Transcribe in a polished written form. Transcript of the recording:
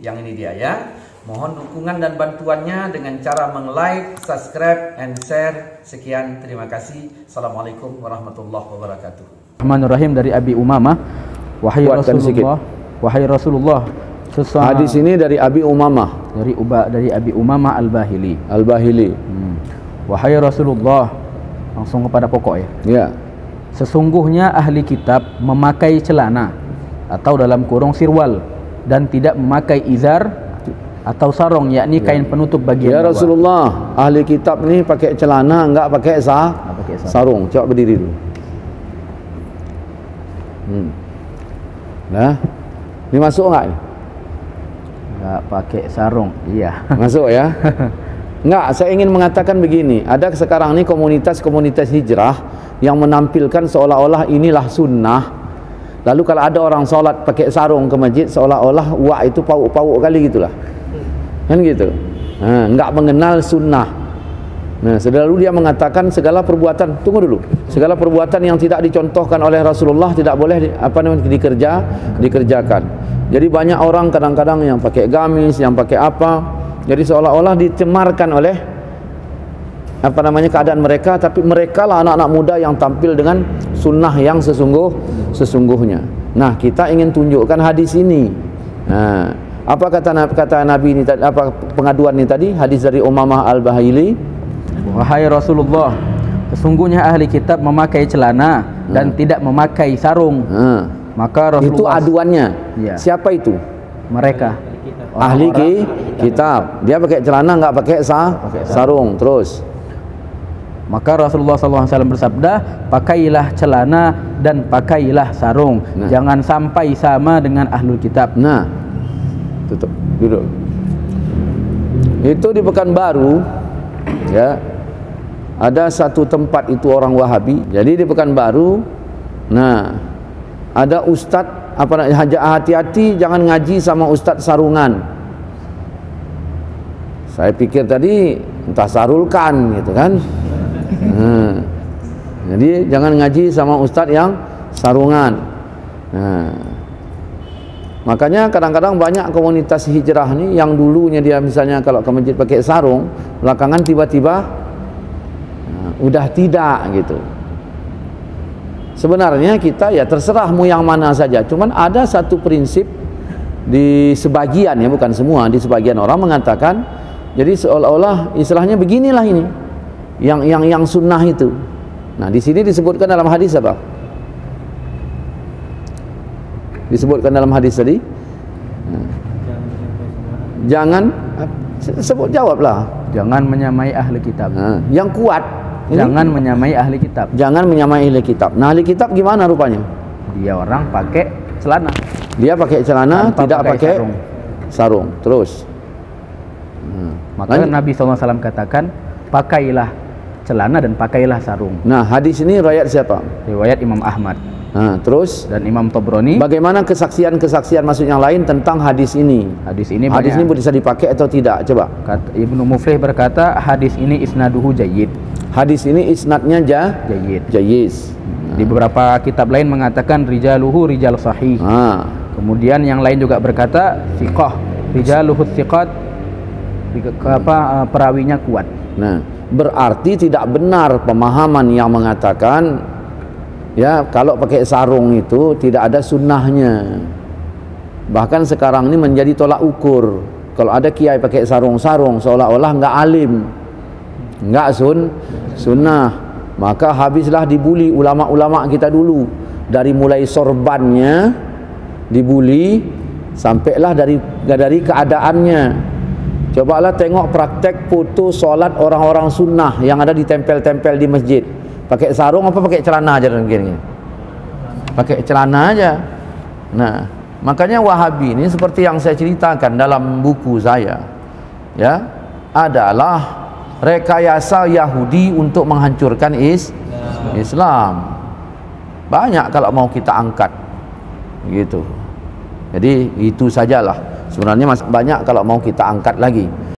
Yang ini dia ya. Mohon dukungan dan bantuannya dengan cara meng-like, subscribe, and share. Sekian, terima kasih. Assalamualaikum warahmatullahi wabarakatuh. Rahmanirrahim dari Abi Umamah. Wahai Rasulullah, wahai Rasulullah, hadis ini dari Abi Umamah, dari Abi Umamah Al-Bahili. Wahai Rasulullah, langsung kepada pokok ya. Ya. Sesungguhnya ahli kitab memakai celana atau dalam kurung sirwal dan tidak memakai izar atau sarong, yakni kain penutup bagian bawah. Rasulullah, ahli kitab ni pakai celana, enggak pakai sarung. Coba berdiri dulu. Nah, ini masuk enggak? Enggak pakai sarung. Iya. Masuk ya? Enggak, saya ingin mengatakan begini. Ada sekarang ni komunitas hijrah yang menampilkan seolah-olah inilah sunnah. Lalu kalau ada orang solat pakai sarung ke masjid, seolah-olah wah itu pauk-pauk kali gitulah. Kan gitu. Enggak mengenal sunnah. Nah, selalu dia mengatakan segala perbuatan, tunggu dulu. Segala perbuatan yang tidak dicontohkan oleh Rasulullah tidak boleh dikerjakan. Jadi banyak orang kadang-kadang yang pakai gamis, yang pakai apa. Jadi seolah-olah dicemarkan oleh keadaan mereka, tapi mereka lah anak-anak muda yang tampil dengan sunnah yang sesungguhnya. Nah, kita ingin tunjukkan hadis ini. Nah, apa kata Nabi ini, apa pengaduan ini tadi? Hadis dari Umamah Al-Bahili. Wahai Rasulullah, sesungguhnya ahli kitab memakai celana dan tidak memakai sarung. Maka Rasulullah, itu aduannya. Ya. Siapa itu? Mereka ahli kitab. Dia pakai celana, enggak pakai sarung. Terus maka Rasulullah SAW bersabda, pakailah celana dan pakailah sarung. Jangan sampai sama dengan ahlul kitab. Nah, tutup duduk. Itu di Pekanbaru ya, ada satu tempat itu orang Wahabi. Jadi di Pekanbaru, nah ada ustadz hati-hati jangan ngaji sama ustadz sarungan. Saya pikir tadi entah sarulkan gitu kan. Jadi jangan ngaji sama ustadz yang sarungan. Makanya kadang-kadang banyak komunitas hijrah nih yang dulunya dia misalnya kalau ke masjid pakai sarung, belakangan tiba-tiba udah tidak gitu. Sebenarnya kita ya terserah mau yang mana saja. Cuman ada satu prinsip di sebagian ya, bukan semua, di sebagian orang mengatakan, jadi seolah-olah istilahnya beginilah ini. Yang sunnah itu. Nah, di sini disebutkan dalam hadis apa? Disebutkan dalam hadis tadi. Jangan jawablah. Jangan menyamai ahli kitab. Yang kuat. Jangan menyamai ahli kitab. Jangan menyamai ahli kitab. Nah, ahli kitab gimana rupanya? Dia orang pakai celana. Dia pakai celana, tidak pakai sarung. Terus. Maka Nabi SAW katakan, pakailah celana dan pakailah sarung. Nah, hadis ini riwayat siapa? Riwayat Imam Ahmad. Terus dan Imam Tabrani. Bagaimana kesaksian maksud yang lain tentang hadis ini? Hadis ini bisa dipakai atau tidak? Coba. Ibnu Muflih berkata, hadis ini isnaduhu jayyid. Hadis ini isnadnya jayyid. Di beberapa kitab lain mengatakan rijaluhu rijal sahih. Kemudian yang lain juga berkata thiqah, rijaluhu thiqat, perawinya kuat. Nah, berarti tidak benar pemahaman yang mengatakan ya kalau pakai sarung itu tidak ada sunnahnya. Bahkan sekarang ini menjadi tolak ukur. Kalau ada kiai pakai sarung-sarung seolah-olah enggak alim, enggak sunnah. Maka habislah dibuli ulama-ulama kita dulu. Dari mulai sorbannya dibuli sampailah dari keadaannya. Cobalah tengok praktek foto solat orang-orang sunnah yang ada ditempel-tempel di masjid. Pakai sarung apa pakai celana aja gini? Pakai celana aja. Nah, makanya Wahabi ini seperti yang saya ceritakan dalam buku saya, ya, adalah rekayasa Yahudi untuk menghancurkan Islam. Banyak kalau mau kita angkat, gitu. Jadi itu sajalah. Sebenarnya masih banyak kalau mau kita angkat lagi.